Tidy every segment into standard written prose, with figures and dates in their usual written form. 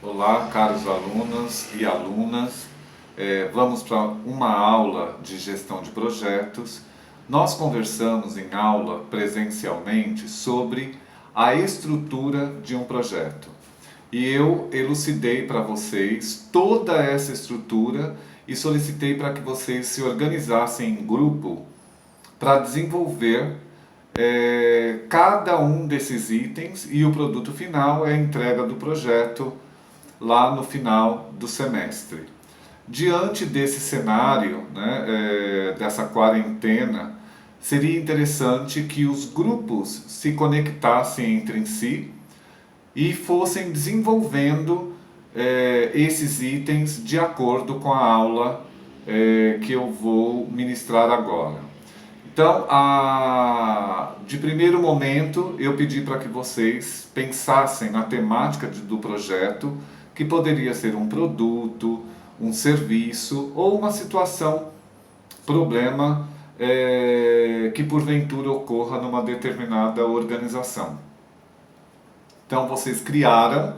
Olá, caros alunos e alunas. Vamos para uma aula de gestão de projetos. Nós conversamos em aula presencialmente sobre a estrutura de um projeto. E eu elucidei para vocês toda essa estrutura e solicitei para que vocês se organizassem em grupo para desenvolver cada um desses itens, e o produto final é a entrega do projeto lá no final do semestre. Diante desse cenário, né, dessa quarentena, seria interessante que os grupos se conectassem entre si e fossem desenvolvendo esses itens de acordo com a aula que eu vou ministrar agora. Então, de primeiro momento, eu pedi para que vocês pensassem na temática do projeto, que poderia ser um produto, um serviço ou uma situação, problema que porventura ocorra numa determinada organização. Então, vocês criaram,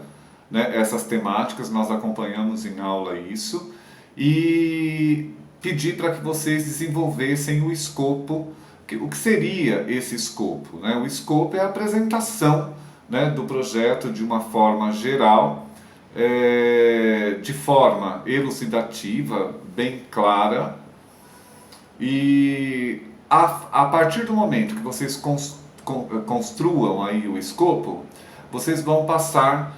né, essas temáticas, nós acompanhamos em aula isso, e pedi para que vocês desenvolvessem o escopo. O que seria esse escopo, né? O escopo é a apresentação, né, do projeto de uma forma geral, de forma elucidativa, bem clara, e a partir do momento que vocês construam aí o escopo, vocês vão passar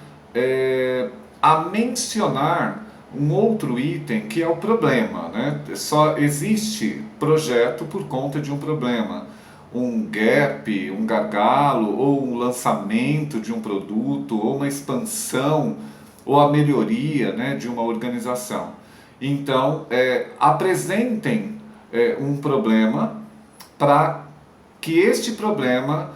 a mencionar um outro item que é o problema, né? Só existe projeto por conta de um problema, um gap, um gargalo, ou um lançamento de um produto, ou uma expansão, ou a melhoria, né, de uma organização. Então, apresentem um problema para que este problema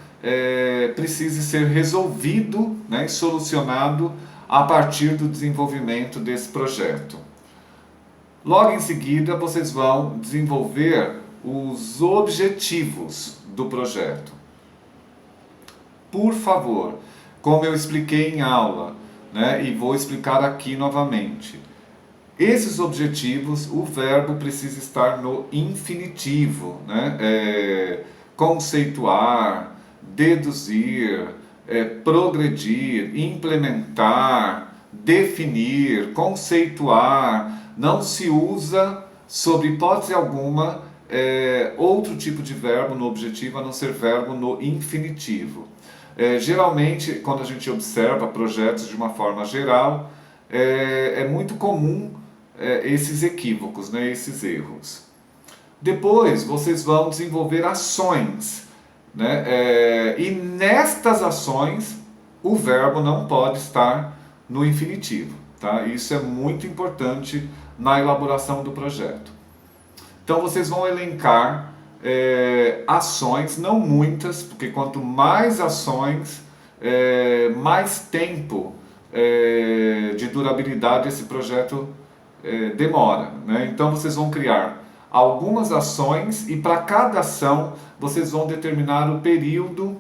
precise ser resolvido, né, e solucionado a partir do desenvolvimento desse projeto. Logo em seguida, vocês vão desenvolver os objetivos do projeto. Por favor, como eu expliquei em aula, né, e vou explicar aqui novamente, esses objetivos, o verbo precisa estar no infinitivo, né? Conceituar, deduzir, progredir, implementar, definir, conceituar. Não se usa, sob hipótese alguma, outro tipo de verbo no objetivo a não ser verbo no infinitivo. Geralmente, quando a gente observa projetos de uma forma geral, é muito comum esses equívocos, né, esses erros. Depois, vocês vão desenvolver ações, né, e nestas ações, o verbo não pode estar no infinitivo. Tá? Isso é muito importante na elaboração do projeto. Então, vocês vão elencar ações, não muitas, porque quanto mais ações, mais tempo de durabilidade esse projeto demora. Né? Então vocês vão criar algumas ações e para cada ação vocês vão determinar o período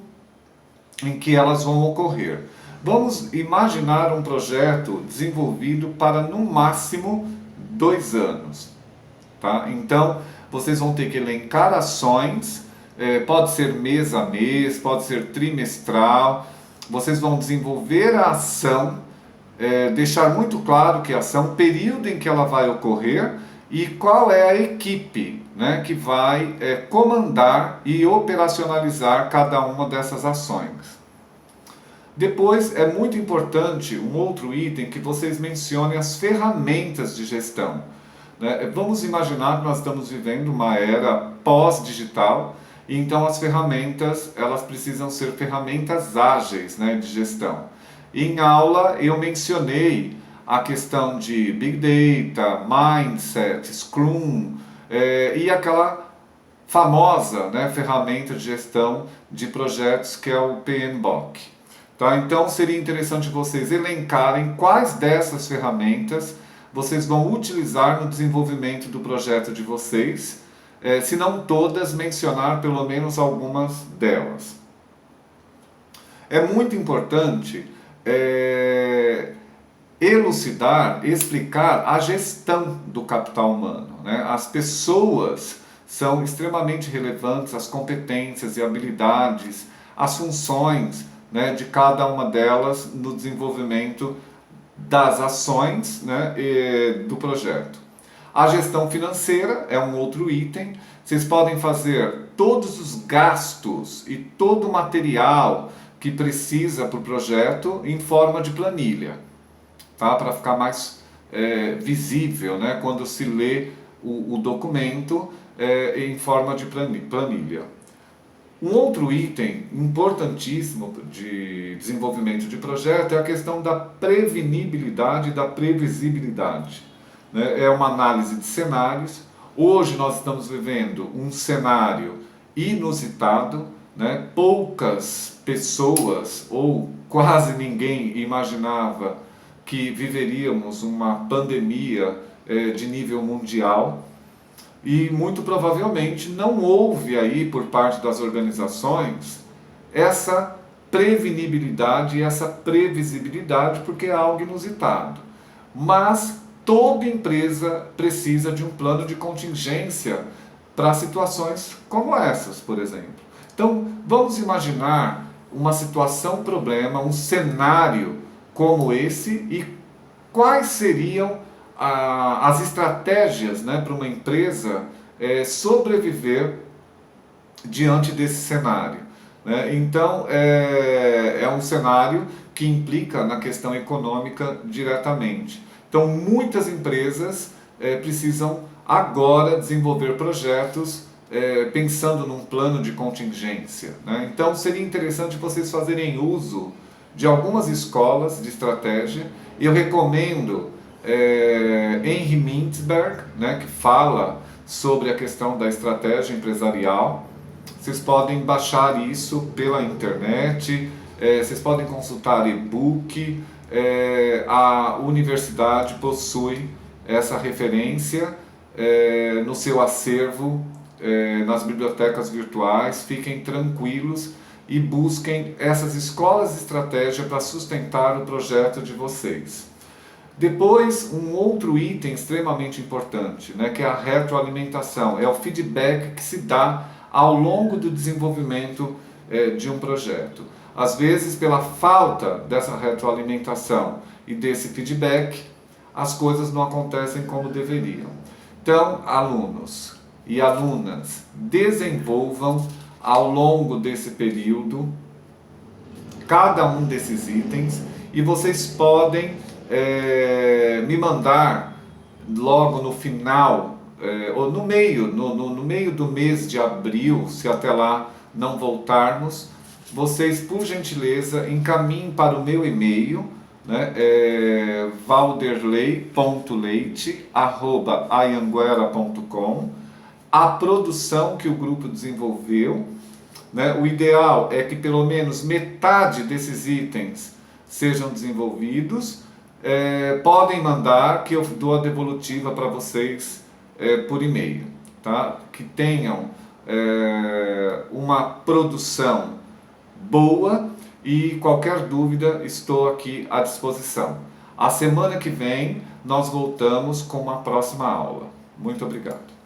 em que elas vão ocorrer. Vamos imaginar um projeto desenvolvido para no máximo 2 anos. Tá? Então vocês vão ter que elencar ações, pode ser mês a mês, pode ser trimestral. Vocês vão desenvolver a ação, deixar muito claro que a ação, o período em que ela vai ocorrer e qual é a equipe, né, que vai comandar e operacionalizar cada uma dessas ações. Depois, é muito importante um outro item que vocês mencionem as ferramentas de gestão. Né? Vamos imaginar que nós estamos vivendo uma era pós-digital, e então as ferramentas elas precisam ser ferramentas ágeis, né, de gestão. Em aula eu mencionei a questão de Big Data, Mindset, Scrum e aquela famosa, né, ferramenta de gestão de projetos que é o PMBOK. Tá? Então seria interessante vocês elencarem quais dessas ferramentas vocês vão utilizar no desenvolvimento do projeto de vocês, se não todas, mencionar pelo menos algumas delas. É muito importante elucidar, explicar a gestão do capital humano, né? As pessoas são extremamente relevantes, as competências e habilidades, as funções, né, de cada uma delas no desenvolvimento das ações, né, do projeto. A gestão financeira é um outro item. Vocês podem fazer todos os gastos e todo o material que precisa para o projeto em forma de planilha, tá? Para ficar mais visível, né, quando se lê o documento em forma de planilha. Um outro item importantíssimo de desenvolvimento de projeto é a questão da prevenibilidade e da previsibilidade, né? É uma análise de cenários. Hoje nós estamos vivendo um cenário inusitado, né? Poucas pessoas ou quase ninguém imaginava que viveríamos uma pandemia de nível mundial. E muito provavelmente não houve aí por parte das organizações essa prevenibilidade e essa previsibilidade, porque é algo inusitado. Mas toda empresa precisa de um plano de contingência para situações como essas, por exemplo. Então, vamos imaginar uma situação problema, um cenário como esse e quais seriam as estratégias, né, para uma empresa sobreviver diante desse cenário, né? Então, é um cenário que implica na questão econômica diretamente. Então, muitas empresas precisam agora desenvolver projetos pensando num plano de contingência, né? Então, seria interessante vocês fazerem uso de algumas escolas de estratégia. Eu recomendo Henry Mintzberg, né, que fala sobre a questão da estratégia empresarial. Vocês podem baixar isso pela internet, vocês podem consultar e-book, a universidade possui essa referência no seu acervo, nas bibliotecas virtuais. Fiquem tranquilos e busquem essas escolas de estratégia para sustentar o projeto de vocês. Depois, um outro item extremamente importante, né, que é a retroalimentação, é o feedback que se dá ao longo do desenvolvimento de um projeto. Às vezes, pela falta dessa retroalimentação e desse feedback, as coisas não acontecem como deveriam. Então, alunos e alunas, desenvolvam ao longo desse período cada um desses itens e vocês podem me mandar logo no final, ou no meio do mês de abril, se até lá não voltarmos, vocês, por gentileza, encaminhem para o meu e-mail, né, valderley.leite@anhanguera.com, a produção que o grupo desenvolveu, né? O ideal é que pelo menos metade desses itens sejam desenvolvidos. Podem mandar que eu dou a devolutiva para vocês por e-mail, tá? Que tenham uma produção boa e qualquer dúvida estou aqui à disposição. A semana que vem nós voltamos com uma próxima aula. Muito obrigado.